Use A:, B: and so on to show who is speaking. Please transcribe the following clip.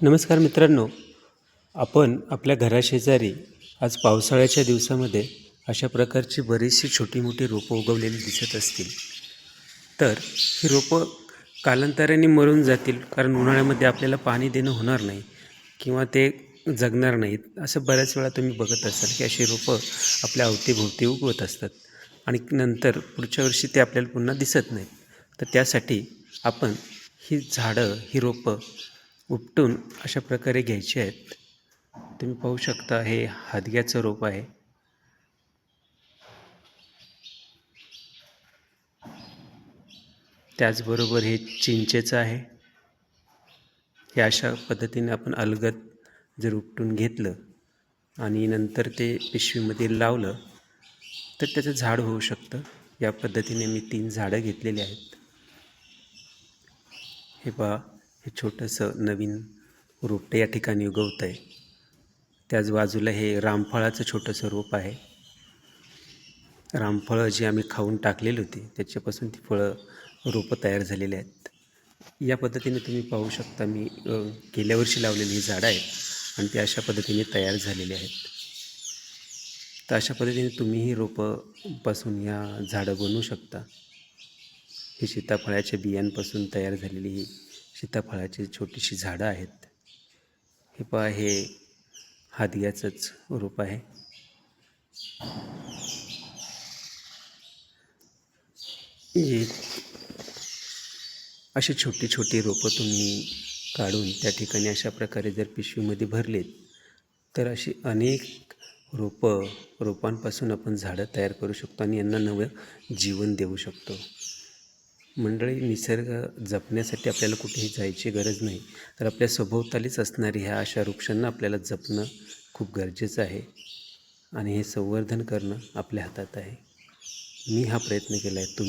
A: नमस्कार मित्रांनो, आपण आपल्या घराशेजारी आज पावसाळ्याच्या दिवसामध्ये अशा प्रकारची बरीचशी छोटी मोठी रोपं उगवलेली दिसत असतील. तर ही रोपं कालांतराने मरून जातील, कारण उन्हाळ्यामध्ये आपल्याला पाणी देणं होणार नाही किंवा ते जगणार नाहीत. असं बऱ्याच वेळा तुम्ही बघत असाल की अशी रोपं आपल्या अवतीभोवती उगवत असतात आणि नंतर पुढच्या वर्षी ते आपल्याला पुन्हा दिसत नाहीत. तर त्यासाठी आपण ही झाडं, ही रोपं उपटून अशा प्रकारे घ्यायची आहेत. तुम्ही पाहू शकता, हे हादग्याचं रोप आहे. त्याचबरोबर हे चिंचेचं आहे. हे अशा पद्धतीने आपण अलगद जर उपटून घेतलं आणि नंतर ते पिशवीमध्ये लावलं तर त्याचं झाड होऊ शकतं. या पद्धतीने मी 3 झाडं घेतलेली आहेत. हे पहा, हे छोटंसं नवीन रोपटं या ठिकाणी उगवतं आहे. त्याच बाजूला हे रामफळाचं छोटंसं रोप आहे. रामफळं जी आम्ही खाऊन टाकलेली होती, त्याच्यापासून ती फळं रोपं तयार झालेली आहेत. या पद्धतीने तुम्ही पाहू शकता, मी गेल्या वर्षी लावलेली ही झाडं आहेत आणि ती अशा पद्धतीने तयार झालेली आहेत. तर अशा पद्धतीने तुम्हीही रोपापासून या झाडं बनवू शकता. ही सीताफळाच्या बियांपासून तयार झालेली ही सीताफळाची छोटीशी झाडं आहेत. हे पहा, हे हादग्याचंच रोप आहे. हे अशी छोटी छोटी रोपं तुम्ही काढून त्या ठिकाणी अशा प्रकारे जर पिशवीमध्ये भरलेत तर अशी अनेक रोपांपासून आपण झाडं तयार करू शकतो आणि यांना नवं जीवन देऊ शकतो. मंडळी, निसर्ग जपण्यासाठी आपल्याला कुठेही जायची गरज नाही, तर आपल्या सभोवतालीच असणारी ह्या अशा वृक्षांना आपल्याला जपणं खूप गरजेचं आहे आणि हे संवर्धन करणं आपल्या हातात आहे. मी हा प्रयत्न केला आहे. तुम्ही